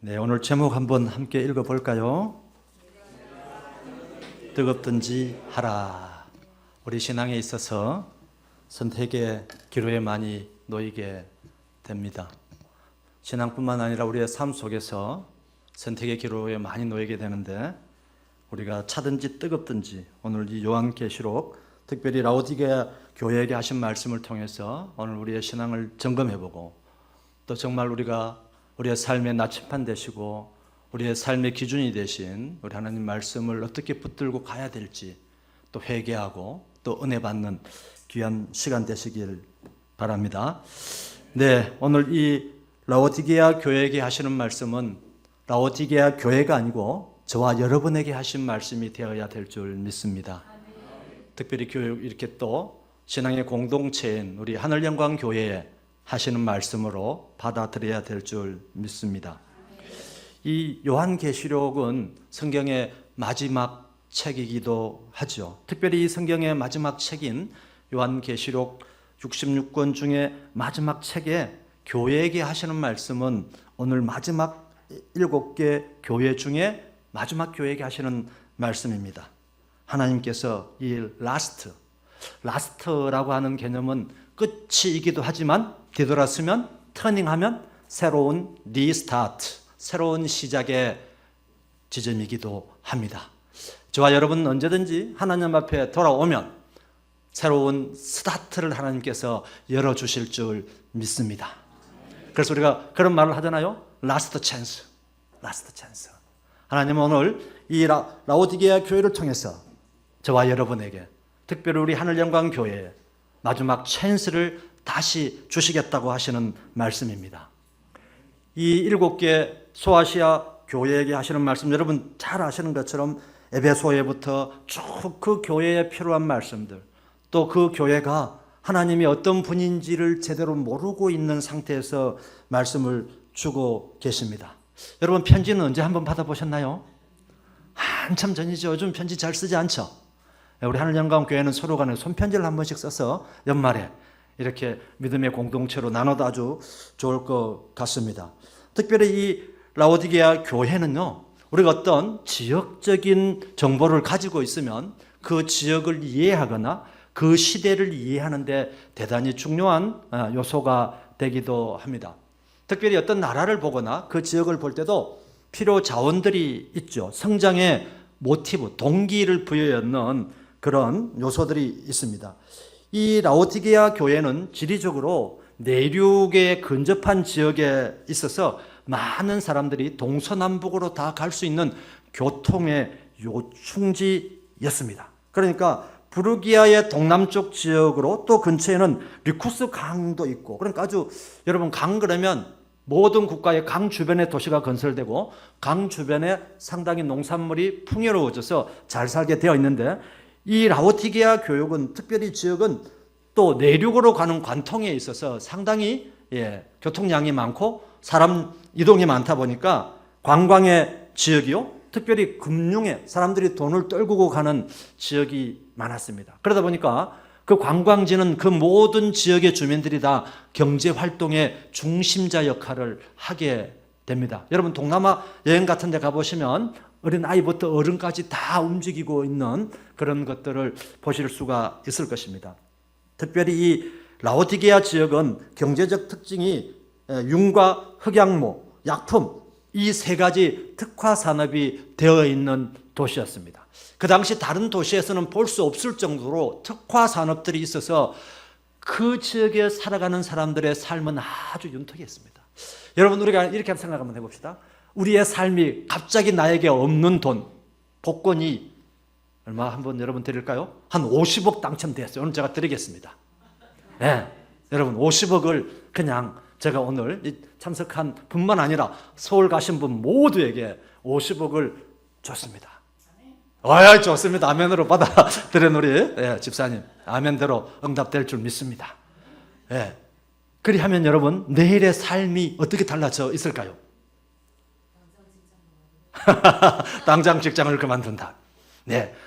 네, 오늘 제목 한번 함께 읽어볼까요? 뜨겁든지 하라. 우리 신앙에 있어서 선택의 기로에 많이 놓이게 됩니다. 신앙뿐만 아니라 우리의 삶 속에서 선택의 기로에 많이 놓이게 되는데, 우리가 차든지 뜨겁든지 오늘 이 요한계시록, 특별히 라오디게아 교회에게 하신 말씀을 통해서 오늘 우리의 신앙을 점검해보고, 또 정말 우리가 우리의 삶의 나침반 되시고 우리의 삶의 기준이 되신 우리 하나님 말씀을 어떻게 붙들고 가야 될지 또 회개하고 또 은혜 받는 귀한 시간 되시길 바랍니다. 네, 오늘 이 라오디게아 교회에게 하시는 말씀은 라오디게아 교회가 아니고 저와 여러분에게 하신 말씀이 되어야 될 줄 믿습니다. 특별히 교육 이렇게 또 신앙의 공동체인 우리 하늘영광교회에 하시는 말씀으로 받아들여야 될 줄 믿습니다. 이 요한계시록은 성경의 마지막 책이기도 하죠. 특별히 이 성경의 마지막 책인 요한계시록 66권 중에 마지막 책에 교회에게 하시는 말씀은 오늘 마지막 7개 교회 중에 마지막 교회에게 하시는 말씀입니다. 하나님께서 이 라스트라고 하는 개념은 끝이기도 하지만 뒤돌아서면, 터닝하면 새로운 리스타트, 새로운 시작의 지점이기도 합니다. 저와 여러분은 언제든지 하나님 앞에 돌아오면 새로운 스타트를 하나님께서 열어주실 줄 믿습니다. 그래서 우리가 그런 말을 하잖아요. 라스트 찬스. 하나님은 오늘 이 라오디게아 교회를 통해서 저와 여러분에게, 특별히 우리 하늘영광교회에 마지막 찬스를 다시 주시겠다고 하시는 말씀입니다. 이 7개 소아시아 교회에게 하시는 말씀, 여러분 잘 아시는 것처럼 에베소에부터 쭉 그 교회에 필요한 말씀들, 또 그 교회가 하나님이 어떤 분인지를 제대로 모르고 있는 상태에서 말씀을 주고 계십니다. 여러분 편지는 언제 한번 받아보셨나요? 한참 전이죠. 요즘 편지 잘 쓰지 않죠? 우리 하늘영광교회는 서로 간에 손편지를 한 번씩 써서 연말에 이렇게 믿음의 공동체로 나눠도 아주 좋을 것 같습니다. 특별히 이 라오디게아 교회는요, 우리가 어떤 지역적인 정보를 가지고 있으면 그 지역을 이해하거나 그 시대를 이해하는 데 대단히 중요한 요소가 되기도 합니다. 특별히 어떤 나라를 보거나 그 지역을 볼 때도 필요 자원들이 있죠. 성장의 모티브, 동기를 부여하는 그런 요소들이 있습니다. 이 라오디게아 교회는 지리적으로 내륙에 근접한 지역에 있어서 많은 사람들이 동서남북으로 다 갈 수 있는 교통의 요충지였습니다. 그러니까 부르기아의 동남쪽 지역으로 또 근처에는 리쿠스 강도 있고, 그러니까 아주 여러분 강 그러면 모든 국가의 강 주변에 도시가 건설되고 강 주변에 상당히 농산물이 풍요로워져서 잘 살게 되어 있는데, 이 라오디게아 교육은 특별히 지역은 또 내륙으로 가는 관통에 있어서 상당히 교통량이 많고 사람 이동이 많다 보니까 관광의 지역이요, 특별히 금융에 사람들이 돈을 떨구고 가는 지역이 많았습니다. 그러다 보니까 그 관광지는 그 모든 지역의 주민들이 다 경제활동의 중심자 역할을 하게 됩니다. 여러분 동남아 여행 같은 데 가보시면 어린 아이부터 어른까지 다 움직이고 있는 그런 것들을 보실 수가 있을 것입니다. 특별히 이 라오디게아 지역은 경제적 특징이 윤과 흑양모, 약품, 이 세 가지 특화 산업이 되어 있는 도시였습니다. 그 당시 다른 도시에서는 볼 수 없을 정도로 특화 산업들이 있어서 그 지역에 살아가는 사람들의 삶은 아주 윤택했습니다. 여러분 우리가 이렇게 생각 한번 해봅시다. 우리의 삶이 갑자기 나에게 없는 돈, 복권이 얼마 한번 여러분 드릴까요? 한 50억 당첨되었어요. 오늘 제가 드리겠습니다. 네, 여러분 50억을 그냥 제가 오늘 참석한 분만 아니라 서울 가신 분 모두에게 50억을 줬습니다. 좋습니다. 아멘으로 받아들인 우리 집사님, 아멘대로 응답될 줄 믿습니다. 그리하면 여러분 내일의 삶이 어떻게 달라져 있을까요? 당장 직장을 그만둔다.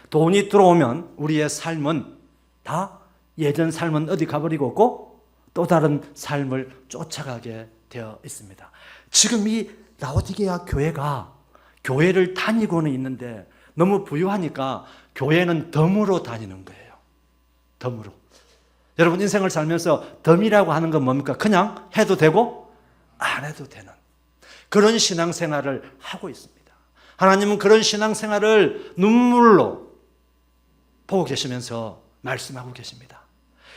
돈이 들어오면 우리의 삶은 다 예전 삶은 어디 가버리고 없고 또 다른 삶을 쫓아가게 되어 있습니다. 지금 이 라오디게아 교회가 교회를 다니고는 있는데 너무 부유하니까 교회는 덤으로 다니는 거예요. 덤으로. 여러분 인생을 살면서 덤이라고 하는 건 뭡니까? 그냥 해도 되고 안 해도 되는 그런 신앙생활을 하고 있습니다. 하나님은 그런 신앙생활을 눈물로 보고 계시면서 말씀하고 계십니다.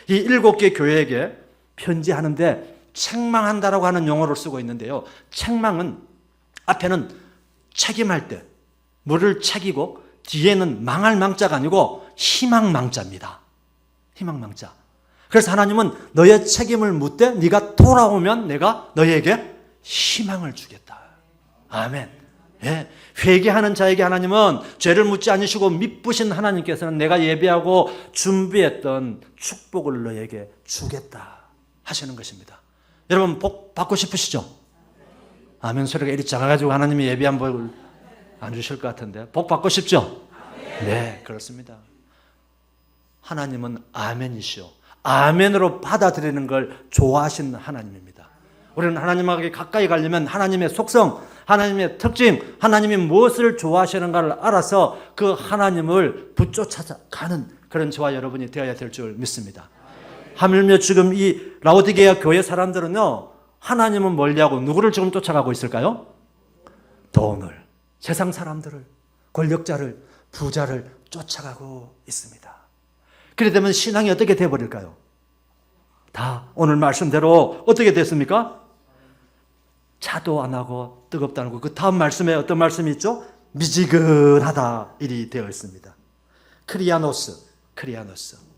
이 7개 교회에게 편지하는데 책망한다라고 하는 용어를 쓰고 있는데요. 책망은 앞에는 책임할 때 물을 책이고 뒤에는 망할 망자가 아니고 희망망자입니다. 희망망자. 그래서 하나님은 너의 책임을 묻되 네가 돌아오면 내가 너에게 희망을 주겠다. 아멘. 예. 회개하는 자에게 하나님은 죄를 묻지 않으시고 미쁘신 하나님께서는 내가 예배하고 준비했던 축복을 너에게 주겠다 하시는 것입니다. 여러분 복 받고 싶으시죠? 아멘 소리가 이리 작아가지고 하나님이 예배한 복을 안 주실 것 같은데 복 받고 싶죠? 네, 그렇습니다. 하나님은 아멘이시오. 아멘으로 받아들이는 걸 좋아하시는 하나님입니다. 우리는 하나님에게 가까이 가려면 하나님의 속성, 하나님의 특징, 하나님이 무엇을 좋아하시는가를 알아서 그 하나님을 붙쫓아가는 그런 저와 여러분이 되어야 될 줄 믿습니다. 하물며 지금 이 라오디게아 교회 사람들은요, 하나님은 멀리하고 누구를 지금 쫓아가고 있을까요? 돈을, 세상 사람들을, 권력자를, 부자를 쫓아가고 있습니다. 그래 되면 신앙이 어떻게 되어버릴까요? 다 오늘 말씀대로 어떻게 됐습니까? 차도 안 하고 뜨겁도 안 하고 그 다음 말씀에 어떤 말씀이 있죠? 미지근하다 일이 되어 있습니다. 크리아노스,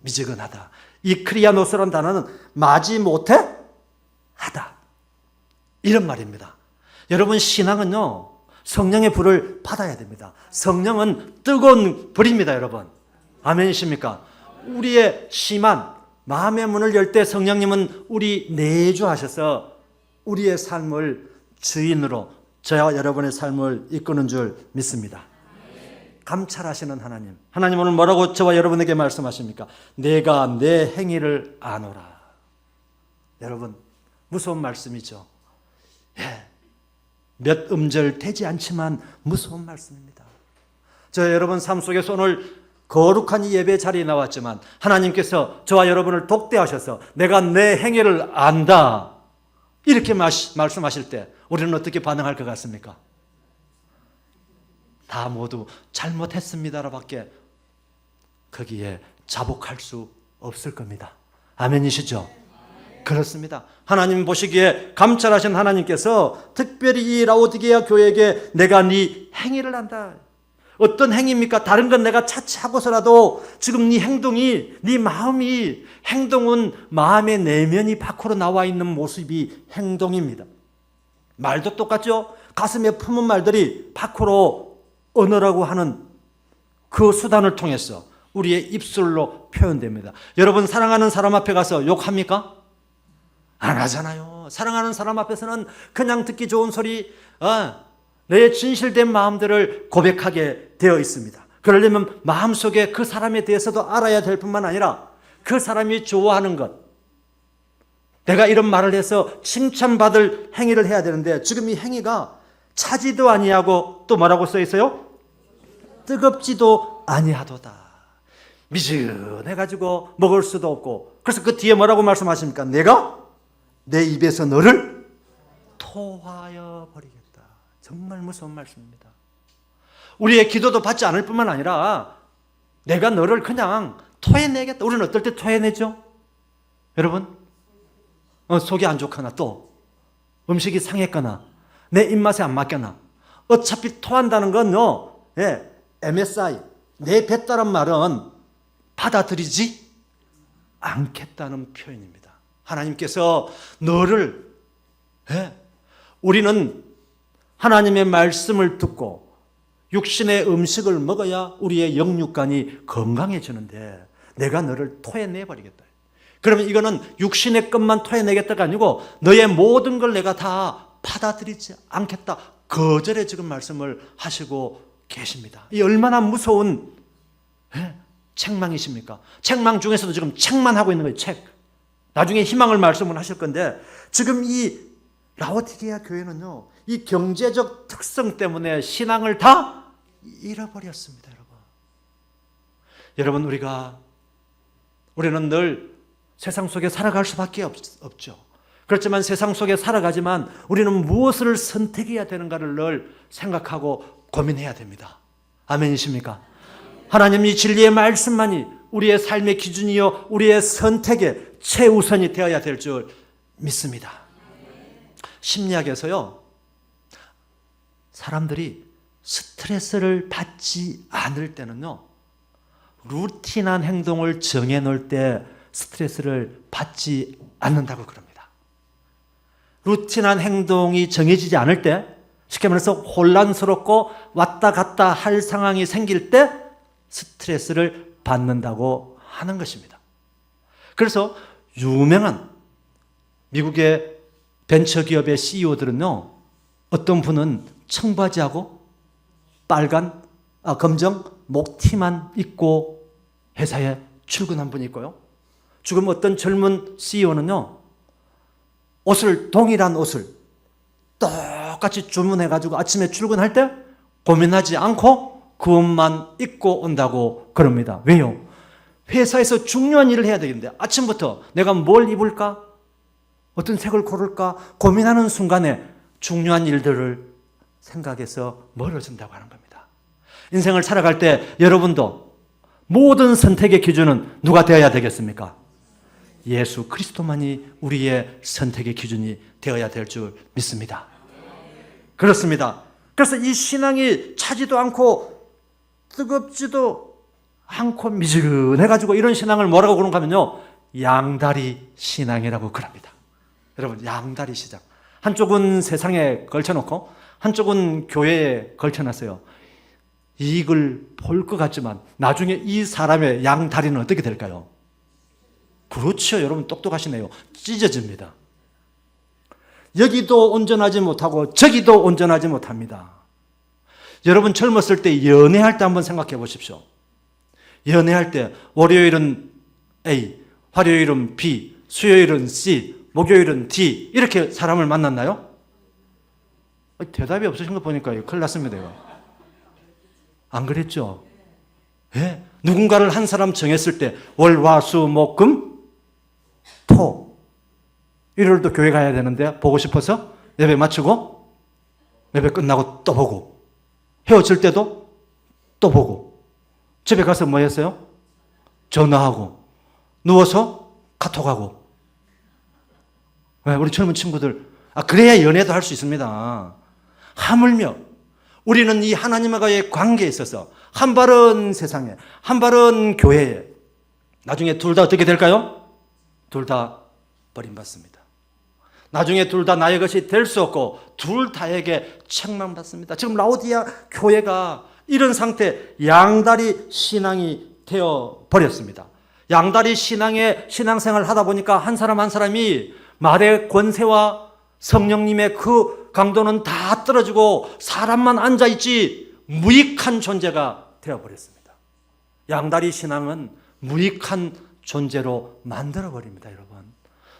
미지근하다. 이 크리아노스라는 단어는 마지못해 하다 이런 말입니다. 여러분 신앙은요 성령의 불을 받아야 됩니다. 성령은 뜨거운 불입니다. 여러분 아멘이십니까? 우리의 심한 마음의 문을 열 때 성령님은 우리 내주하셔서 우리의 삶을 주인으로 저와 여러분의 삶을 이끄는 줄 믿습니다. 감찰하시는 하나님. 하나님 오늘 뭐라고 저와 여러분에게 말씀하십니까? 내가 내 행위를 아노라. 여러분 무서운 말씀이죠. 예. 몇 음절 되지 않지만 무서운 말씀입니다. 저 여러분 삶 속에서 오늘 거룩한 이 예배 자리에 나왔지만 하나님께서 저와 여러분을 독대하셔서 내가 내 행위를 안다 이렇게 말씀하실 때 우리는 어떻게 반응할 것 같습니까? 다 모두 잘못했습니다라밖에 거기에 자복할 수 없을 겁니다. 아멘이시죠? 그렇습니다. 하나님 보시기에 감찰하신 하나님께서 특별히 이 라오디게아 교회에게 내가 네 행위를 안다. 어떤 행위입니까? 다른 건 내가 차치하고서라도 지금 네 행동이, 네 마음이, 행동은 마음의 내면이 밖으로 나와 있는 모습이 행동입니다. 말도 똑같죠? 가슴에 품은 말들이 밖으로 언어라고 하는 그 수단을 통해서 우리의 입술로 표현됩니다. 여러분 사랑하는 사람 앞에 가서 욕합니까? 안 하잖아요. 사랑하는 사람 앞에서는 그냥 듣기 좋은 소리, 내 진실된 마음들을 고백하게 되어 있습니다. 그러려면 마음속에 그 사람에 대해서도 알아야 될 뿐만 아니라 그 사람이 좋아하는 것, 내가 이런 말을 해서 칭찬받을 행위를 해야 되는데 지금 이 행위가 차지도 아니하고 또 뭐라고 써 있어요? 뜨겁지도 아니하도다. 미지근해가지고 먹을 수도 없고 그래서 그 뒤에 뭐라고 말씀하십니까? 내가 내 입에서 너를 토하여 버리겠다. 정말 무서운 말씀입니다. 우리의 기도도 받지 않을 뿐만 아니라 내가 너를 그냥 토해내겠다. 우리는 어떨 때 토해내죠? 여러분 속이 안 좋거나 또 음식이 상했거나 내 입맛에 안 맞거나 어차피 토한다는 건요 MSI 내 뱉다란 말은 받아들이지 않겠다는 표현입니다. 하나님께서 너를 우리는 하나님의 말씀을 듣고 육신의 음식을 먹어야 우리의 영육간이 건강해지는데 내가 너를 토해내버리겠다. 그러면 이거는 육신의 것만 토해내겠다가 아니고 너의 모든 걸 내가 다 받아들이지 않겠다. 거절의 지금 말씀을 하시고 계십니다. 이 얼마나 무서운 책망이십니까? 책망 중에서도 지금 책만 하고 있는 거예요. 책. 나중에 희망을 말씀을 하실 건데 지금 이 라오디게아 교회는요 이 경제적 특성 때문에 신앙을 다 잃어버렸습니다. 여러분, 우리는 늘 세상 속에 살아갈 수밖에 없죠. 그렇지만 세상 속에 살아가지만 우리는 무엇을 선택해야 되는가를 늘 생각하고 고민해야 됩니다. 아멘이십니까? 하나님 이 진리의 말씀만이 우리의 삶의 기준이요 우리의 선택의 최우선이 되어야 될 줄 믿습니다. 심리학에서요, 사람들이 스트레스를 받지 않을 때는요, 루틴한 행동을 정해놓을 때 스트레스를 받지 않는다고 그럽니다. 루틴한 행동이 정해지지 않을 때, 쉽게 말해서 혼란스럽고 왔다 갔다 할 상황이 생길 때 스트레스를 받는다고 하는 것입니다. 그래서 유명한 미국의 벤처기업의 CEO들은요, 어떤 분은 청바지하고 검정 목티만 입고 회사에 출근한 분이 있고요. 지금 어떤 젊은 CEO는요, 동일한 옷을 똑같이 주문해가지고 아침에 출근할 때 고민하지 않고 그 옷만 입고 온다고 그럽니다. 왜요? 회사에서 중요한 일을 해야 되겠는데 아침부터 내가 뭘 입을까? 어떤 색을 고를까? 고민하는 순간에 중요한 일들을 생각해서 멀어진다고 하는 겁니다. 인생을 살아갈 때 여러분도 모든 선택의 기준은 누가 되어야 되겠습니까? 예수 그리스도만이 우리의 선택의 기준이 되어야 될 줄 믿습니다. 그렇습니다. 그래서 이 신앙이 차지도 않고 뜨겁지도 않고 미지근해가지고 이런 신앙을 뭐라고 그런가 하면요, 양다리 신앙이라고 그럽니다. 여러분, 양다리 시장. 한쪽은 세상에 걸쳐놓고 한쪽은 교회에 걸쳐놨어요. 이익을 볼 것 같지만 나중에 이 사람의 양다리는 어떻게 될까요? 그렇죠. 여러분 똑똑하시네요. 찢어집니다. 여기도 온전하지 못하고 저기도 온전하지 못합니다. 여러분 젊었을 때 연애할 때 한번 생각해 보십시오. 연애할 때 월요일은 A, 화요일은 B, 수요일은 C, 목요일은 D 이렇게 사람을 만났나요? 대답이 없으신 거 보니까 큰일 났습니다. 이거. 안 그랬죠? 예? 누군가를 한 사람 정했을 때 월, 화, 수, 목, 금, 토 일요일도 교회 가야 되는데 보고 싶어서 예배 마치고 예배 끝나고 또 보고 헤어질 때도 또 보고 집에 가서 뭐 했어요? 전화하고 누워서 카톡하고. 우리 젊은 친구들 그래야 연애도 할 수 있습니다. 하물며 우리는 이 하나님과의 관계에 있어서 한 발은 세상에 한 발은 교회에 나중에 둘 다 어떻게 될까요? 둘 다 버림받습니다. 나중에 둘 다 나의 것이 될 수 없고 둘 다에게 책망받습니다. 지금 라오디아 교회가 이런 상태, 양다리 신앙이 되어 버렸습니다. 양다리 신앙의 신앙생활을 하다 보니까 한 사람 한 사람이 말의 권세와 성령님의 그 강도는 다 떨어지고 사람만 앉아있지 무익한 존재가 되어버렸습니다. 양다리 신앙은 무익한 존재로 만들어버립니다. 여러분,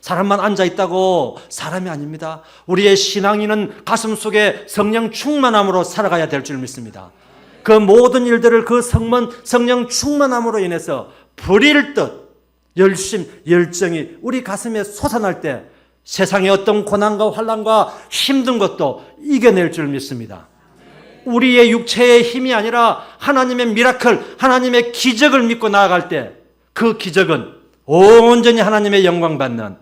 사람만 앉아있다고 사람이 아닙니다. 우리의 신앙인은 가슴 속에 성령 충만함으로 살아가야 될 줄 믿습니다. 그 모든 일들을 그 성령 충만함으로 인해서 불일 듯 열심, 열정이 우리 가슴에 솟아날 때 세상의 어떤 고난과 환난과 힘든 것도 이겨낼 줄 믿습니다. 우리의 육체의 힘이 아니라 하나님의 미라클, 하나님의 기적을 믿고 나아갈 때 그 기적은 온전히 하나님의 영광 받는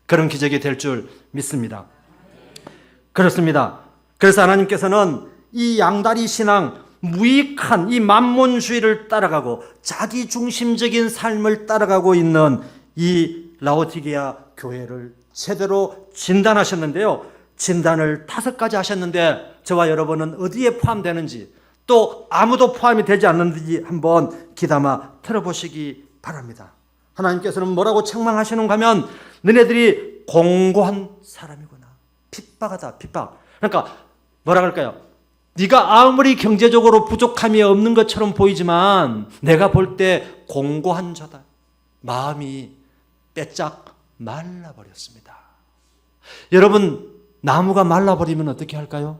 그런 기적이 될 줄 믿습니다. 그렇습니다. 그래서 하나님께서는 이 양다리 신앙, 무익한 이 만몬주의를 따라가고 자기 중심적인 삶을 따라가고 있는 이 라오디게아 교회를 제대로 진단하셨는데요. 진단을 5가지 하셨는데 저와 여러분은 어디에 포함되는지 또 아무도 포함이 되지 않는지 한번 귀담아 들어보시기 바랍니다. 하나님께서는 뭐라고 책망하시는가 하면 너네들이 공고한 사람이구나. 핍박하다, 핍박. 그러니까 뭐라 그럴까요? 네가 아무리 경제적으로 부족함이 없는 것처럼 보이지만 내가 볼 때 공고한 자다. 마음이 빼짝 말라버렸습니다. 여러분, 나무가 말라버리면 어떻게 할까요?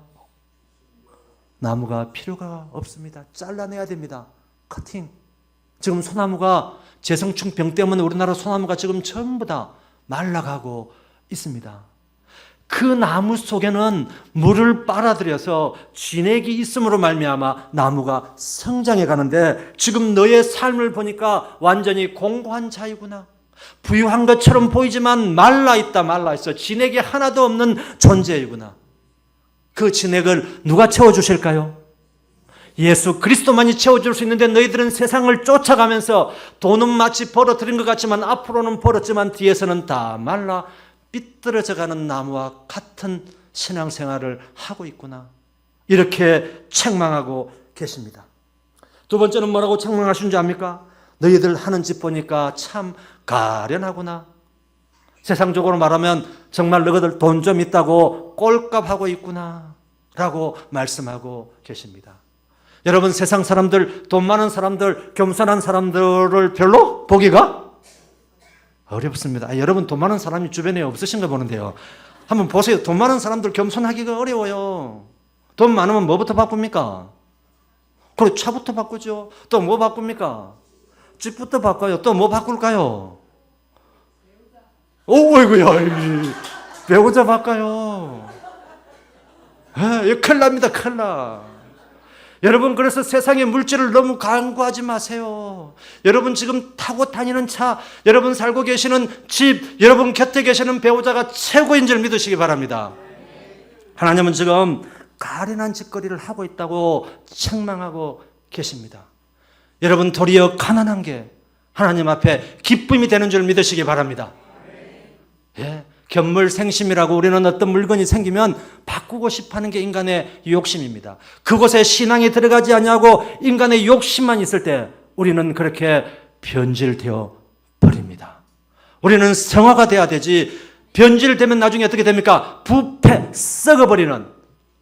나무가 필요가 없습니다. 잘라내야 됩니다. 커팅. 지금 소나무가 재성충병 때문에 우리나라 소나무가 지금 전부 다 말라가고 있습니다. 그 나무 속에는 물을 빨아들여서 진액이 있음으로 말미암아 나무가 성장해 가는데, 지금 너의 삶을 보니까 완전히 공고한 자이구나. 부유한 것처럼 보이지만 말라있다, 말라있어. 진액이 하나도 없는 존재이구나. 그 진액을 누가 채워주실까요? 예수 그리스도만이 채워줄 수 있는데, 너희들은 세상을 쫓아가면서 돈은 마치 벌어들인 것 같지만 앞으로는 벌었지만 뒤에서는 다 말라 삐뚤어져가는 나무와 같은 신앙생활을 하고 있구나. 이렇게 책망하고 계십니다. 두 번째는 뭐라고 책망하신 줄 압니까? 너희들 하는 짓 보니까 참 가련하구나. 세상적으로 말하면 정말 너희들 돈 좀 있다고 꼴값하고 있구나 라고 말씀하고 계십니다. 여러분, 세상 사람들, 돈 많은 사람들, 겸손한 사람들을 별로 보기가 어렵습니다. 여러분, 돈 많은 사람이 주변에 없으신가 보는데요. 한번 보세요. 돈 많은 사람들 겸손하기가 어려워요. 돈 많으면 뭐부터 바꿉니까? 그리고 차부터 바꾸죠. 또 뭐 바꿉니까? 집부터 바꿔요. 또 뭐 바꿀까요? 어이구야, 배우자 바꿔요. 이거 큰일 납니다. 큰일 나. 여러분, 그래서 세상의 물질을 너무 강구하지 마세요. 여러분 지금 타고 다니는 차, 여러분 살고 계시는 집, 여러분 곁에 계시는 배우자가 최고인 줄 믿으시기 바랍니다. 하나님은 지금 가련한 짓거리를 하고 있다고 책망하고 계십니다. 여러분, 도리어 가난한 게 하나님 앞에 기쁨이 되는 줄 믿으시기 바랍니다. 견물생심이라고, 우리는 어떤 물건이 생기면 바꾸고 싶어하는 게 인간의 욕심입니다. 그곳에 신앙이 들어가지 않냐고 인간의 욕심만 있을 때 우리는 그렇게 변질되어 버립니다. 우리는 성화가 돼야 되지, 변질되면 나중에 어떻게 됩니까? 부패, 썩어버리는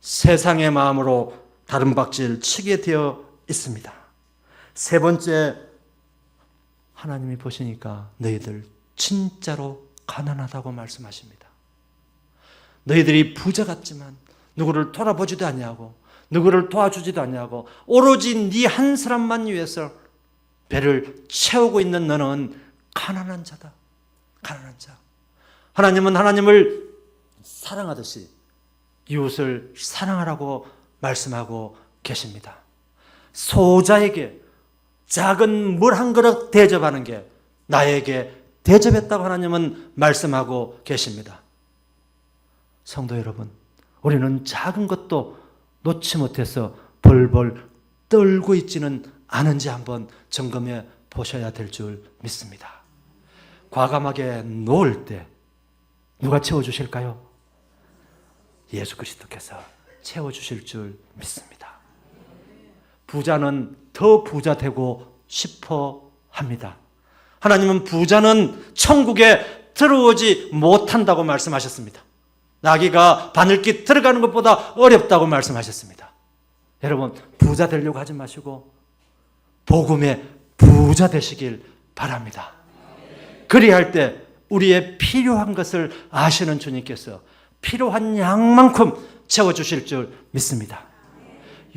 세상의 마음으로 다름박질 치게 되어 있습니다. 세 번째, 하나님이 보시니까 너희들 진짜로 가난하다고 말씀하십니다. 너희들이 부자 같지만 누구를 돌아보지도 않냐고, 누구를 도와주지도 않냐고, 오로지 네 한 사람만 위해서 배를 채우고 있는 너는 가난한 자다. 가난한 자. 하나님은 하나님을 사랑하듯이 이웃을 사랑하라고 말씀하고 계십니다. 소자에게 작은 물 한 그릇 대접하는 게 나에게 대접했다고 하나님은 말씀하고 계십니다. 성도 여러분, 우리는 작은 것도 놓지 못해서 벌벌 떨고 있지는 않은지 한번 점검해 보셔야 될 줄 믿습니다. 과감하게 놓을 때 누가 채워주실까요? 예수 그리스도께서 채워주실 줄 믿습니다. 부자는 더 부자 되고 싶어 합니다. 하나님은 부자는 천국에 들어오지 못한다고 말씀하셨습니다. 나귀가 바늘길 들어가는 것보다 어렵다고 말씀하셨습니다. 여러분, 부자 되려고 하지 마시고 복음의 부자 되시길 바랍니다. 그리할 때 우리의 필요한 것을 아시는 주님께서 필요한 양만큼 채워주실 줄 믿습니다.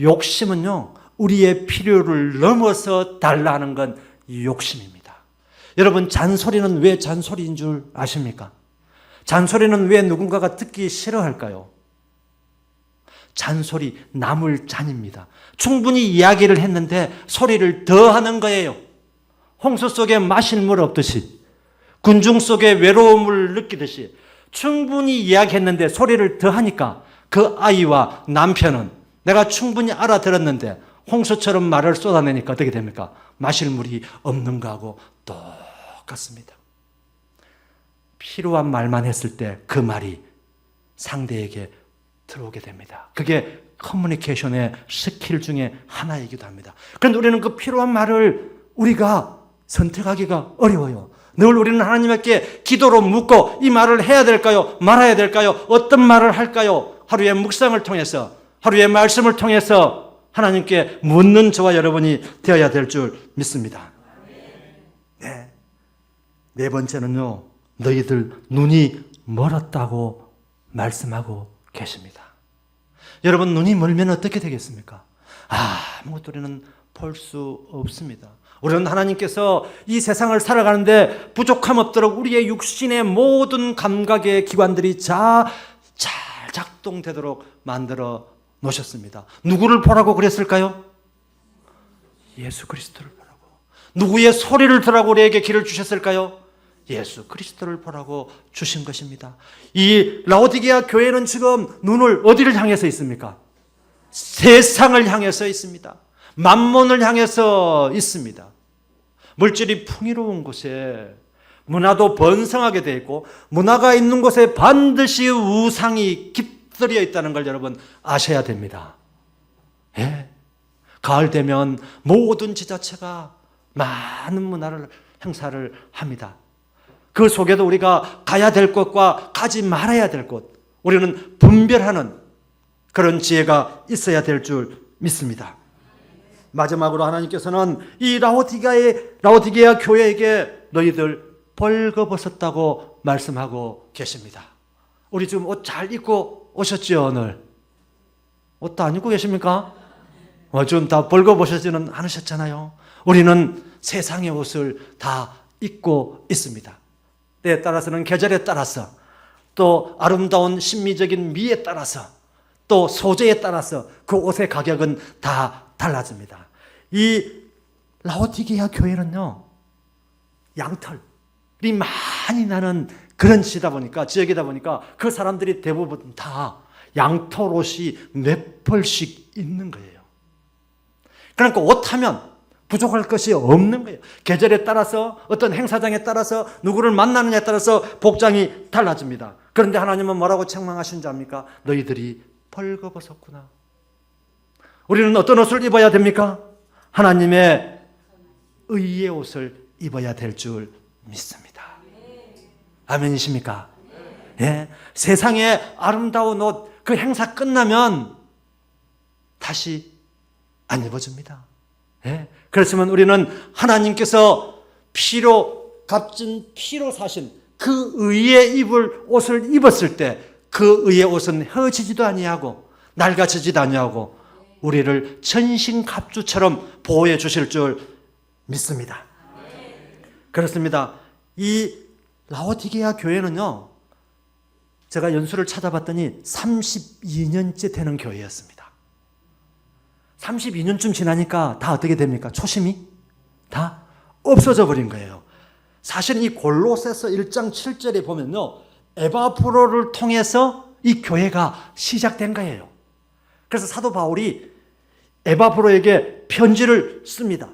욕심은요, 우리의 필요를 넘어서 달라는 건 욕심입니다. 여러분, 잔소리는 왜 잔소리인 줄 아십니까? 잔소리는 왜 누군가가 듣기 싫어할까요? 잔소리, 나물잔입니다. 충분히 이야기를 했는데 소리를 더 하는 거예요. 홍수 속에 마실 물 없듯이, 군중 속에 외로움을 느끼듯이 충분히 이야기했는데 소리를 더 하니까 그 아이와 남편은 내가 충분히 알아들었는데 홍수처럼 말을 쏟아내니까 어떻게 됩니까? 마실 물이 없는 거하고 똑같습니다. 필요한 말만 했을 때 그 말이 상대에게 들어오게 됩니다. 그게 커뮤니케이션의 스킬 중에 하나이기도 합니다. 그런데 우리는 그 필요한 말을 우리가 선택하기가 어려워요. 늘 우리는 하나님께 기도로 묻고 이 말을 해야 될까요? 말아야 될까요? 어떤 말을 할까요? 하루의 묵상을 통해서, 하루의 말씀을 통해서 하나님께 묻는 저와 여러분이 되어야 될 줄 믿습니다. 네. 네 번째는요, 너희들 눈이 멀었다고 말씀하고 계십니다. 여러분, 눈이 멀면 어떻게 되겠습니까? 아무것도 우리는 볼 수 없습니다. 우리는 하나님께서 이 세상을 살아가는데 부족함 없도록 우리의 육신의 모든 감각의 기관들이 잘 작동되도록 만들어 놓으셨습니다. 누구를 보라고 그랬을까요? 예수 그리스도를 보라고. 누구의 소리를 들으라고 우리에게 길을 주셨을까요? 예수 그리스도를 보라고 주신 것입니다. 이 라오디게아 교회는 지금 눈을 어디를 향해서 있습니까? 세상을 향해서 있습니다. 만몬을 향해서 있습니다. 물질이 풍요로운 곳에 문화도 번성하게 되어 있고, 문화가 있는 곳에 반드시 우상이 깃들여 있다는 걸 여러분 아셔야 됩니다. 예. 가을 되면 모든 지자체가 많은 문화를 행사를 합니다. 그 속에도 우리가 가야 될 곳과 가지 말아야 될 곳, 우리는 분별하는 그런 지혜가 있어야 될 줄 믿습니다. 마지막으로 하나님께서는 이 라오디게아 교회에게 너희들 벌거벗었다고 말씀하고 계십니다. 우리 지금 옷 잘 입고 오셨죠, 오늘? 옷도 안 입고 계십니까? 좀 다 벌거벗어지는 않으셨잖아요. 우리는 세상의 옷을 다 입고 있습니다. 때에 따라서는 계절에 따라서, 또 아름다운 심미적인 미에 따라서, 또 소재에 따라서 그 옷의 가격은 다 달라집니다. 이 라오디게아 교회는요, 양털이 많이 나는 그런 지다 보니까, 지역이다 보니까 그 사람들이 대부분 다 양털 옷이 몇 벌씩 있는 거예요. 그러니까 옷하면 부족할 것이 없는 거예요. 계절에 따라서, 어떤 행사장에 따라서, 누구를 만나느냐에 따라서 복장이 달라집니다. 그런데 하나님은 뭐라고 책망하신 줄 압니까? 너희들이 벌거벗었구나. 우리는 어떤 옷을 입어야 됩니까? 하나님의 의의 옷을 입어야 될 줄 믿습니다. 아멘이십니까? 예. 세상의 아름다운 옷, 그 행사 끝나면 다시 안 입어줍니다. 예. 그렇지만 우리는 하나님께서 값진 피로 사신 그 의의 입을 옷을 입었을 때 그 의의 옷은 헤어지지도 아니하고 낡아지지도 아니하고 우리를 천신갑주처럼 보호해 주실 줄 믿습니다. 그렇습니다. 이 라오디게아 교회는요, 제가 연수를 찾아봤더니 32년째 되는 교회였습니다. 32년쯤 지나니까 다 어떻게 됩니까? 초심이 다 없어져 버린 거예요. 사실 이 골로새서 1장 7절에 보면요, 에바브로를 통해서 이 교회가 시작된 거예요. 그래서 사도 바울이 에바브로에게 편지를 씁니다.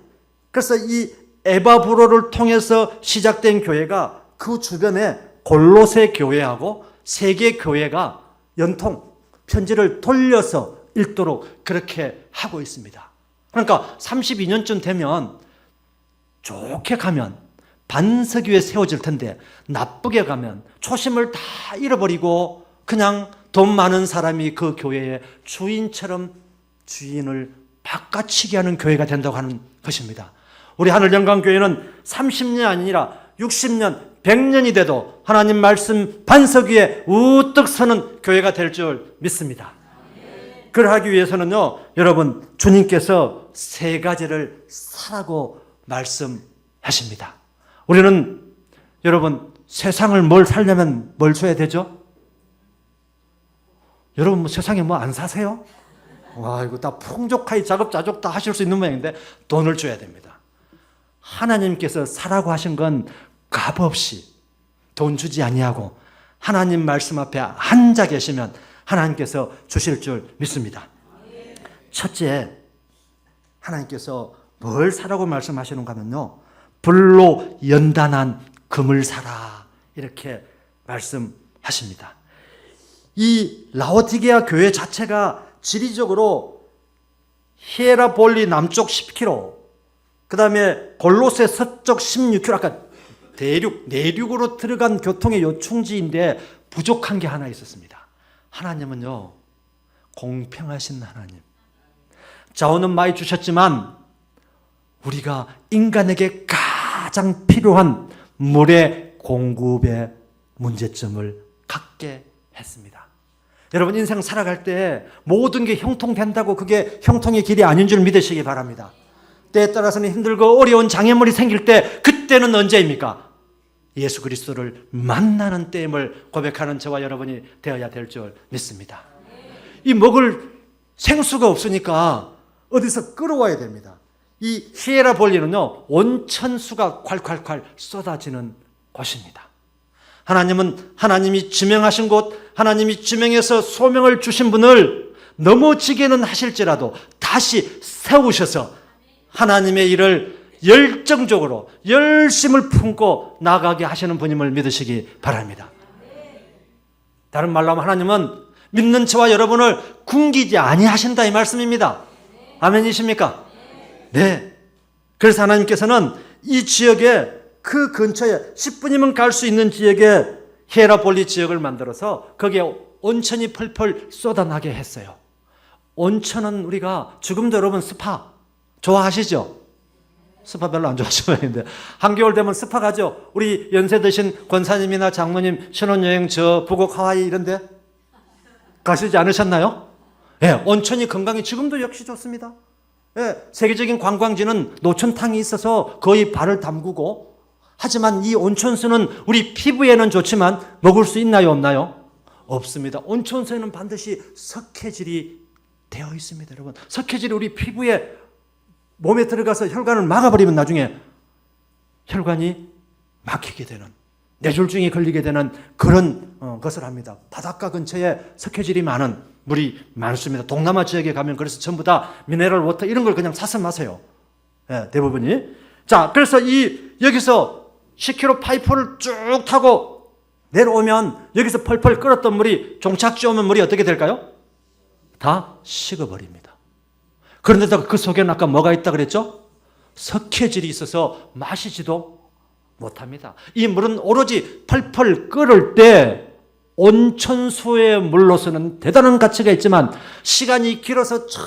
그래서 이 에바브로를 통해서 시작된 교회가 그 주변에 골로새 교회하고 세계 교회가 연통 편지를 돌려서 읽도록 그렇게 하고 있습니다. 그러니까 32년쯤 되면 좋게 가면 반석 위에 세워질 텐데, 나쁘게 가면 초심을 다 잃어버리고 그냥 돈 많은 사람이 그 교회의 주인처럼 주인을 바꿔치기 하는 교회가 된다고 하는 것입니다. 우리 하늘영광교회는 30년이 아니라 60년, 100년이 돼도 하나님 말씀 반석 위에 우뚝 서는 교회가 될 줄 믿습니다. 그러하기 위해서는요, 여러분, 주님께서 세 가지를 사라고 말씀하십니다. 우리는 여러분, 세상을 뭘 살려면 뭘 줘야 되죠? 여러분, 뭐 세상에 뭐 안 사세요? 와, 이거 다 풍족하게 자급자족 다 하실 수 있는 모양인데 돈을 줘야 됩니다. 하나님께서 사라고 하신 건 값없이 돈 주지 아니하고 하나님 말씀 앞에 앉아 계시면 하나님께서 주실 줄 믿습니다. 첫째, 하나님께서 뭘 사라고 말씀하시는가 하면요, 불로 연단한 금을 사라, 이렇게 말씀하십니다. 이 라오디게아 교회 자체가 지리적으로 히에라볼리 남쪽 10km, 그 다음에 골로새 서쪽 16km, 아까 내륙으로 들어간 교통의 요충지인데 부족한 게 하나 있었습니다. 하나님은요, 공평하신 하나님. 자원은 많이 주셨지만 우리가 인간에게 가장 필요한 물의 공급의 문제점을 갖게 했습니다. 여러분 인생 살아갈 때 모든 게 형통된다고 그게 형통의 길이 아닌 줄 믿으시기 바랍니다. 때에 따라서는 힘들고 어려운 장애물이 생길 때 그때는 언제입니까? 예수 그리스도를 만나는 때임을 고백하는 저와 여러분이 되어야 될 줄 믿습니다. 이 먹을 생수가 없으니까 어디서 끌어와야 됩니다. 이 히에라볼리는요, 온천수가 콸콸콸 쏟아지는 곳입니다. 하나님은 하나님이 지명하신 곳, 하나님이 지명해서 소명을 주신 분을 넘어지게는 하실지라도 다시 세우셔서 하나님의 일을 열정적으로 열심을 품고 나가게 하시는 분임을 믿으시기 바랍니다. 다른 말로 하면 하나님은 믿는 저와 여러분을 굶기지 아니하신다 이 말씀입니다. 아멘이십니까? 네. 그래서 하나님께서는 이 지역에 그 근처에 10분이면 갈 수 있는 지역에 히에라볼리 지역을 만들어서 거기에 온천이 펄펄 쏟아나게 했어요. 온천은 우리가 지금도 여러분 스파 좋아하시죠? 스파 별로 안 좋아하시는데 한겨울 되면 스파 가죠. 우리 연세 드신 권사님이나 장모님 신혼여행 저 북옥 하와이 이런 데 가시지 않으셨나요? 예, 온천이 건강에 지금도 역시 좋습니다. 예, 세계적인 관광지는 노천탕이 있어서 거의 발을 담그고, 하지만 이 온천수는 우리 피부에는 좋지만 먹을 수 있나요, 없나요? 없습니다. 온천수에는 반드시 석회질이 되어 있습니다, 여러분. 석회질이 우리 피부에 몸에 들어가서 혈관을 막아버리면 나중에 혈관이 막히게 되는, 뇌졸중에 걸리게 되는 그런 것을 합니다. 바닷가 근처에 석회질이 많은 물이 많습니다. 동남아 지역에 가면 그래서 전부 다 미네랄 워터 이런 걸 그냥 사서 마세요. 예, 대부분이. 자, 그래서 여기서 10km 파이프를 쭉 타고 내려오면 여기서 펄펄 끓었던 물이 종착지 오면 물이 어떻게 될까요? 다 식어버립니다. 그런데다가 그 속에는 아까 뭐가 있다 그랬죠? 석회질이 있어서 마시지도 못합니다. 이 물은 오로지 펄펄 끓을 때 온천수의 물로서는 대단한 가치가 있지만 시간이 길어서 저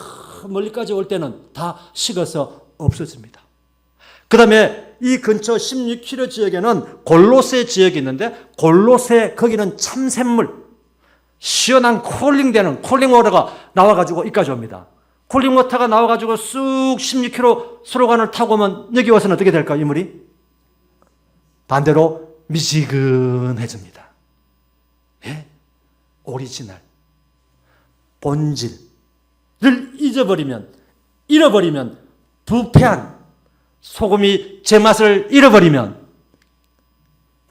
멀리까지 올 때는 다 식어서 없어집니다. 그 다음에 이 근처 16km 지역에는 골로새 지역이 있는데 골로새 거기는 참샘물 시원한 콜링되는 콜링워터가 나와가지고 이까지 옵니다. 콜링워터가 나와가지고 쑥 16km 수로관을 타고 오면 여기 와서는 어떻게 될까요? 이 물이 반대로 미지근해집니다. 예? 오리지널 본질을 잃어버리면 부패한 소금이 제맛을 잃어버리면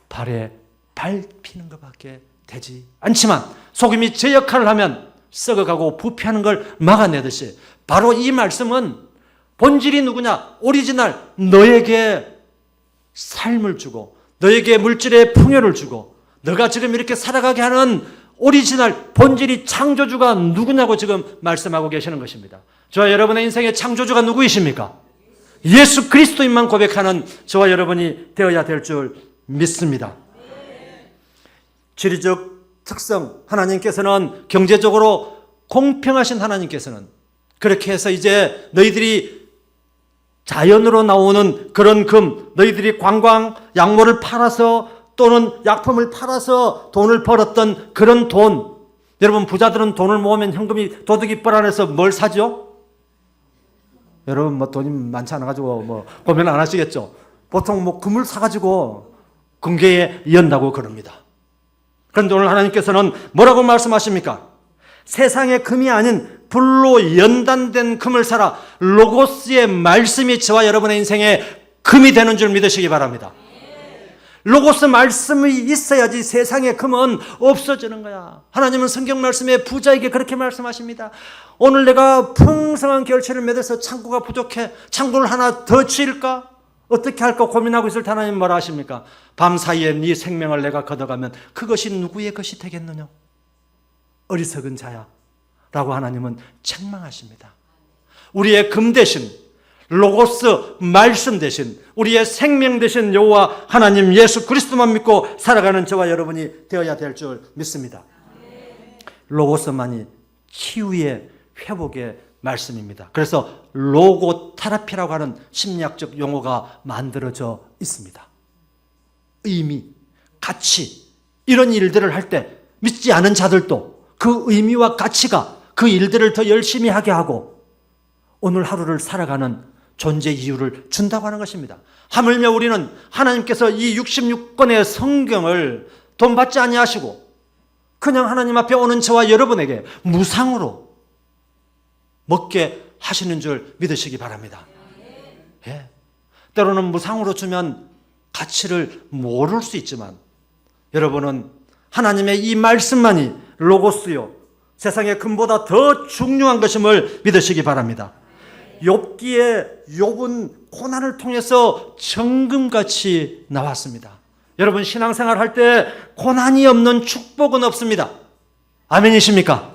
발에 밟히는 것밖에 되지 않지만 소금이 제 역할을 하면 썩어가고 부패하는 걸 막아내듯이 바로 이 말씀은 본질이 누구냐? 오리지널 너에게 삶을 주고 너에게 물질의 풍요를 주고 너가 지금 이렇게 살아가게 하는 오리지널 본질이 창조주가 누구냐고 지금 말씀하고 계시는 것입니다. 저와 여러분의 인생의 창조주가 누구이십니까? 예수 그리스도인만 고백하는 저와 여러분이 되어야 될 줄 믿습니다. 지리적 특성, 하나님께서는 경제적으로 공평하신 하나님께서는 그렇게 해서 이제 너희들이 자연으로 나오는 그런 금, 너희들이 관광, 약물을 팔아서 또는 약품을 팔아서 돈을 벌었던 그런 돈, 여러분 부자들은 돈을 모으면 현금이 도둑이 뻘안해서 뭘 사죠? 여러분 뭐 돈이 많지 않아가지고 뭐 고민 안 하시겠죠? 보통 뭐 금을 사가지고 금괴에 연다고 그럽니다. 그런데 오늘 하나님께서는 뭐라고 말씀하십니까? 세상의 금이 아닌 불로 연단된 금을 사라. 로고스의 말씀이 저와 여러분의 인생에 금이 되는 줄 믿으시기 바랍니다. 로고스 말씀이 있어야지 세상의 금은 없어지는 거야. 하나님은 성경 말씀에 부자에게 그렇게 말씀하십니다. 오늘 내가 풍성한 결실을 맺어서 창고가 부족해. 창고를 하나 더 지을까? 어떻게 할까 고민하고 있을 때 하나님 뭐라 하십니까? 밤사이에 네 생명을 내가 걷어가면 그것이 누구의 것이 되겠느냐? 어리석은 자야 라고 하나님은 책망하십니다. 우리의 금 대신 로고스 말씀 대신 우리의 생명 대신 여호와 하나님 예수 그리스도만 믿고 살아가는 저와 여러분이 되어야 될 줄 믿습니다. 로고스만이 치유의 회복의 말씀입니다. 그래서 로고테라피라고 하는 심리학적 용어가 만들어져 있습니다. 의미, 가치 이런 일들을 할 때 믿지 않은 자들도 그 의미와 가치가 그 일들을 더 열심히 하게 하고 오늘 하루를 살아가는 존재 이유를 준다고 하는 것입니다. 하물며 우리는 하나님께서 이 66권의 성경을 돈 받지 아니하시고 그냥 하나님 앞에 오는 저와 여러분에게 무상으로 먹게 하시는 줄 믿으시기 바랍니다. 예. 때로는 무상으로 주면 가치를 모를 수 있지만 여러분은 하나님의 이 말씀만이 로고스요 세상의 금보다 더 중요한 것임을 믿으시기 바랍니다. 욥기에 욥은 고난을 통해서 정금같이 나왔습니다. 여러분 신앙생활 할 때 고난이 없는 축복은 없습니다. 아멘이십니까?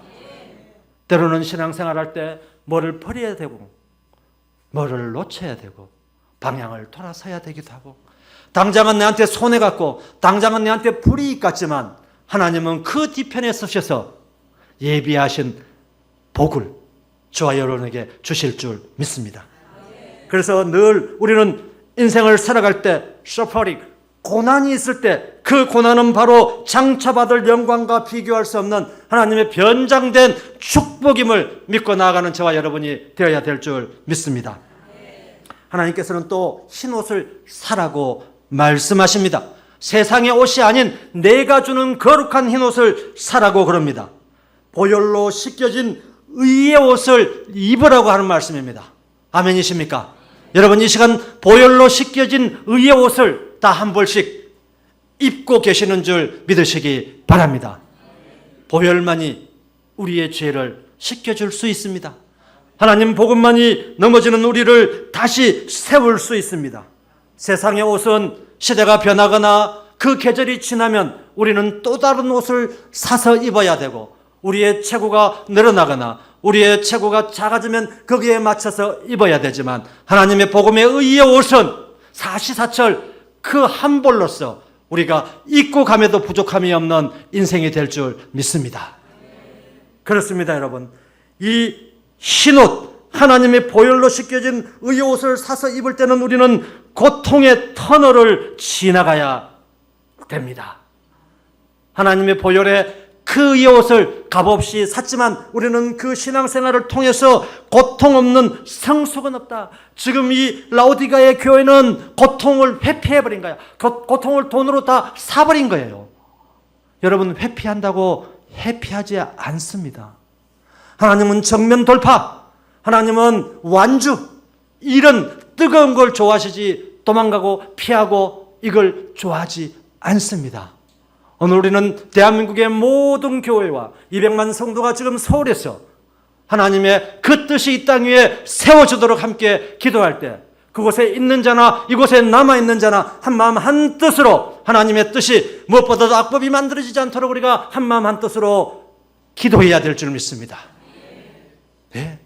때로는 신앙생활 할 때 뭐를 버려야 되고 뭐를 놓쳐야 되고 방향을 돌아서야 되기도 하고 당장은 내한테 손해갔고 당장은 내한테 불이익 같지만 하나님은 그 뒤편에 서셔서 예비하신 복을 저와 여러분에게 주실 줄 믿습니다. 그래서 늘 우리는 인생을 살아갈 때 서퍼링, 고난이 있을 때 그 고난은 바로 장차받을 영광과 비교할 수 없는 하나님의 변장된 축복임을 믿고 나아가는 저와 여러분이 되어야 될 줄 믿습니다. 하나님께서는 또 흰옷을 사라고 말씀하십니다. 세상의 옷이 아닌 내가 주는 거룩한 흰옷을 사라고 그럽니다. 보혈로 씻겨진 의의 옷을 입으라고 하는 말씀입니다. 아멘이십니까? 여러분 이 시간 보혈로 씻겨진 의의 옷을 다 한 벌씩 입고 계시는 줄 믿으시기 바랍니다. 보혈만이 우리의 죄를 씻겨줄 수 있습니다. 하나님 복음만이 넘어지는 우리를 다시 세울 수 있습니다. 세상의 옷은 시대가 변하거나 그 계절이 지나면 우리는 또 다른 옷을 사서 입어야 되고 우리의 체구가 늘어나거나 우리의 체구가 작아지면 거기에 맞춰서 입어야 되지만 하나님의 복음의 의의 옷은 사시사철 그 한 벌로서 우리가 입고 감에도 부족함이 없는 인생이 될 줄 믿습니다. 그렇습니다, 여러분. 이 흰옷, 하나님의 보혈로 씻겨진 의의 옷을 사서 입을 때는 우리는 고통의 터널을 지나가야 됩니다. 하나님의 보혈에 그 의의 옷을 값없이 샀지만 우리는 그 신앙생활을 통해서 고통 없는 성숙은 없다. 지금 이 라오디가의 교회는 고통을 회피해버린 거야. 고통을 돈으로 다 사버린 거예요. 여러분 회피한다고 회피하지 않습니다. 하나님은 정면 돌파, 하나님은 완주, 이런 뜨거운 걸 좋아하시지 도망가고 피하고 이걸 좋아하지 않습니다. 오늘 우리는 대한민국의 모든 교회와 200만 성도가 지금 서울에서 하나님의 그 뜻이 이 땅 위에 세워지도록 함께 기도할 때 그곳에 있는 자나 이곳에 남아있는 자나 한마음 한뜻으로 하나님의 뜻이 무엇보다도 악법이 만들어지지 않도록 우리가 한마음 한뜻으로 기도해야 될 줄 믿습니다. 네.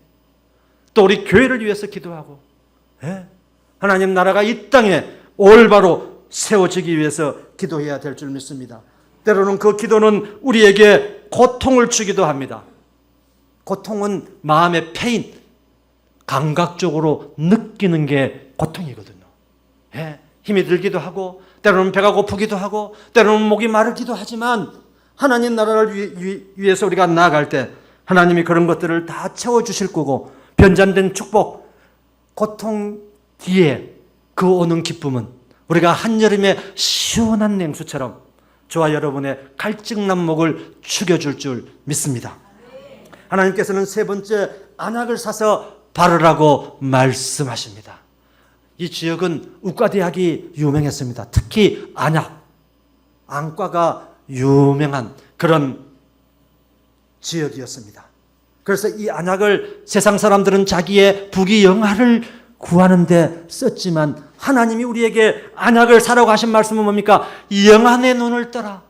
또 우리 교회를 위해서 기도하고 네. 하나님 나라가 이 땅에 올바로 세워지기 위해서 기도해야 될 줄 믿습니다. 때로는 그 기도는 우리에게 고통을 주기도 합니다. 고통은 마음의 페인, 감각적으로 느끼는 게 고통이거든요. 예, 힘이 들기도 하고 때로는 배가 고프기도 하고 때로는 목이 마르기도 하지만 하나님 나라를 위해서 우리가 나아갈 때 하나님이 그런 것들을 다 채워주실 거고 변잔된 축복, 고통 뒤에 그 오는 기쁨은 우리가 한여름의 시원한 냉수처럼 저와 여러분의 갈증난목을 죽여줄 줄 믿습니다. 하나님께서는 세 번째 안약을 사서 바르라고 말씀하십니다. 이 지역은 우과대학이 유명했습니다. 특히 안약, 안과가 유명한 그런 지역이었습니다. 그래서 이 안약을 세상 사람들은 자기의 부귀영화를 구하는데 썼지만 하나님이 우리에게 안약을 사라고 하신 말씀은 뭡니까? 영안의 눈을 떠라.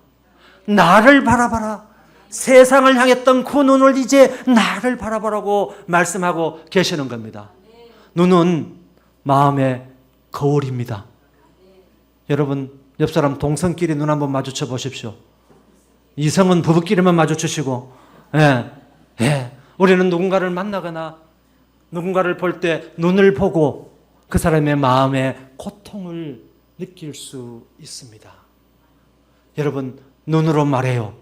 나를 바라봐라. 세상을 향했던 그 눈을 이제 나를 바라보라고 말씀하고 계시는 겁니다. 눈은 마음의 거울입니다. 여러분 옆 사람 동성끼리 눈 한번 마주쳐 보십시오. 이성은 부부끼리만 마주치시고 우리는 누군가를 만나거나 누군가를 볼 때 눈을 보고 그 사람의 마음의 고통을 느낄 수 있습니다. 여러분 눈으로 말해요.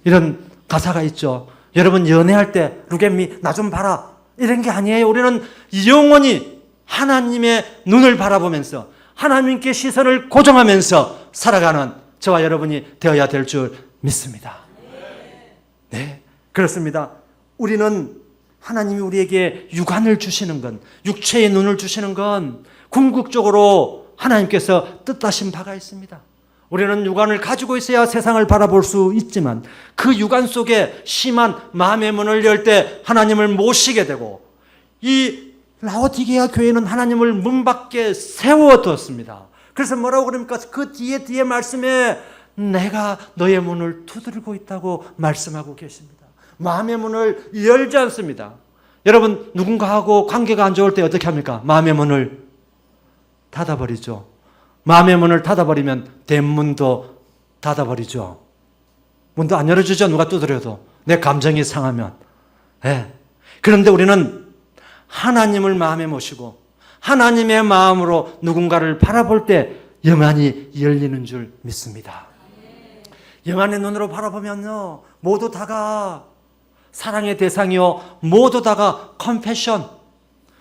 이런 가사가 있죠. 여러분 연애할 때 루겜미 나 좀 봐라 이런 게 아니에요. 우리는 영원히 하나님의 눈을 바라보면서 하나님께 시선을 고정하면서 살아가는 저와 여러분이 되어야 될 줄 믿습니다. 네, 그렇습니다. 우리는 하나님이 우리에게 육안을 주시는 건, 육체의 눈을 주시는 건 궁극적으로 하나님께서 뜻하신 바가 있습니다. 우리는 육안을 가지고 있어야 세상을 바라볼 수 있지만 그 육안 속에 심한 마음의 문을 열 때 하나님을 모시게 되고, 이 라오디게아 교회는 하나님을 문 밖에 세워두었습니다. 그래서 뭐라고 그럽니까? 그 뒤에 말씀에 내가 너의 문을 두드리고 있다고 말씀하고 계십니다. 마음의 문을 열지 않습니다. 여러분 누군가하고 관계가 안 좋을 때 어떻게 합니까? 마음의 문을 닫아버리죠. 마음의 문을 닫아버리면 대문도 닫아버리죠. 문도 안 열어주죠. 누가 두드려도. 내 감정이 상하면. 네. 그런데 우리는 하나님을 마음에 모시고 하나님의 마음으로 누군가를 바라볼 때 영안이 열리는 줄 믿습니다. 영안의 눈으로 바라보면요, 모두 다가 사랑의 대상이요, 모두 다가 컴패션,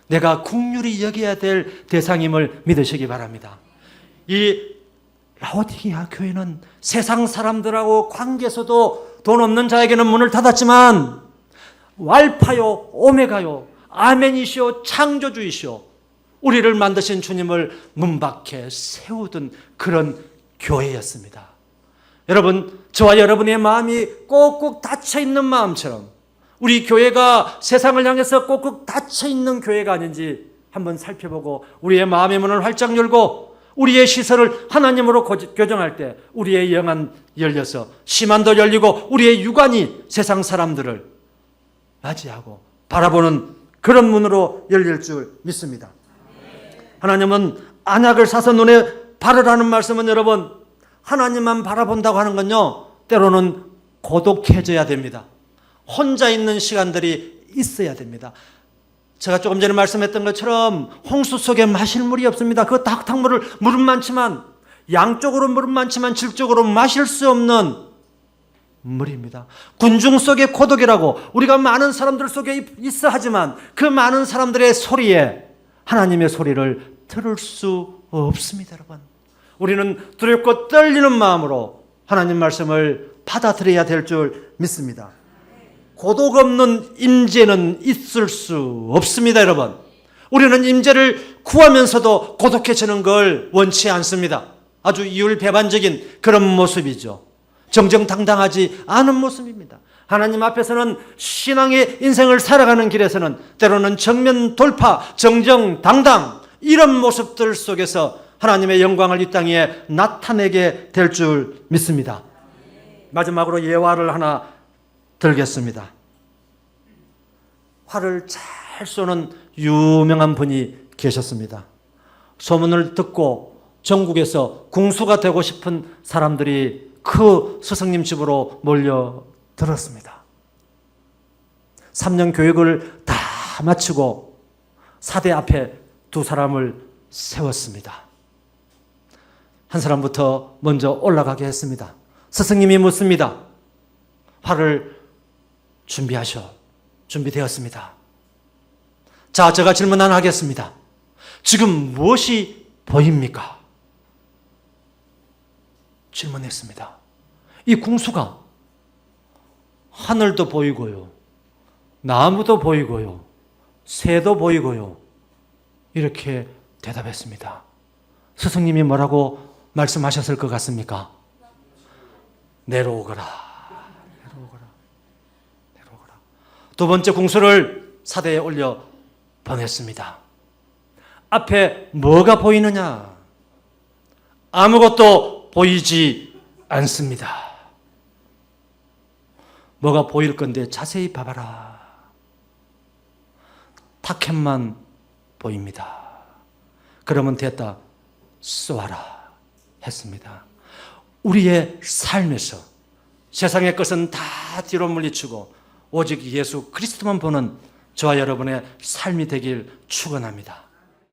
내가 긍휼히 여겨야 될 대상임을 믿으시기 바랍니다. 이 라오디게아 교회는 세상 사람들하고 관계에서도 돈 없는 자에게는 문을 닫았지만 알파요 오메가요 아멘이시오 창조주이시오 우리를 만드신 주님을 문 밖에 세우던 그런 교회였습니다. 여러분, 저와 여러분의 마음이 꼭꼭 닫혀있는 마음처럼 우리 교회가 세상을 향해서 꼭꼭 닫혀있는 교회가 아닌지 한번 살펴보고 우리의 마음의 문을 활짝 열고 우리의 시선을 하나님으로 교정할 때 우리의 영안 열려서 심한도 열리고 우리의 육안이 세상 사람들을 맞이하고 바라보는 그런 문으로 열릴 줄 믿습니다. 하나님은 안약을 사서 눈에 바르라는 말씀은 여러분, 하나님만 바라본다고 하는 건요, 때로는 고독해져야 됩니다. 혼자 있는 시간들이 있어야 됩니다. 제가 조금 전에 말씀했던 것처럼 홍수 속에 마실 물이 없습니다. 그 물은 많지만, 양쪽으로 물은 많지만 질적으로 마실 수 없는 물입니다. 군중 속의 고독이라고 우리가 많은 사람들 속에 있어 하지만 그 많은 사람들의 소리에 하나님의 소리를 들을 수 없습니다. 여러분, 우리는 두렵고 떨리는 마음으로 하나님 말씀을 받아들여야 될 줄 믿습니다. 고독 없는 임재는 있을 수 없습니다. 여러분, 우리는 임재를 구하면서도 고독해지는 걸 원치 않습니다. 아주 이율배반적인 그런 모습이죠. 정정당당하지 않은 모습입니다. 하나님 앞에서는 신앙의 인생을 살아가는 길에서는 때로는 정면 돌파, 정정당당 이런 모습들 속에서 하나님의 영광을 이 땅에 나타내게 될 줄 믿습니다. 마지막으로 예화를 하나 들겠습니다. 활을 잘 쏘는 유명한 분이 계셨습니다. 소문을 듣고 전국에서 궁수가 되고 싶은 사람들이 그 스승님 집으로 몰려들었습니다. 3년 교육을 다 마치고 사대 앞에 두 사람을 세웠습니다. 한 사람부터 먼저 올라가게 했습니다. 스승님이 묻습니다. 활을 준비되었습니다. 자, 제가 질문 하나 하겠습니다. 지금 무엇이 보입니까? 질문했습니다. 이 궁수가 하늘도 보이고요, 나무도 보이고요, 새도 보이고요, 이렇게 대답했습니다. 스승님이 뭐라고 말씀하셨을 것 같습니까? 내려오거라. 두 번째 궁수를 사대에 올려 보냈습니다. 앞에 뭐가 보이느냐? 아무것도 보이지 않습니다. 뭐가 보일 건데 자세히 봐봐라. 타켓만 보입니다. 그러면 됐다, 쏘아라 했습니다. 우리의 삶에서 세상의 것은 다 뒤로 물리치고 오직 예수 그리스도만 보는 저와 여러분의 삶이 되길 축원합니다.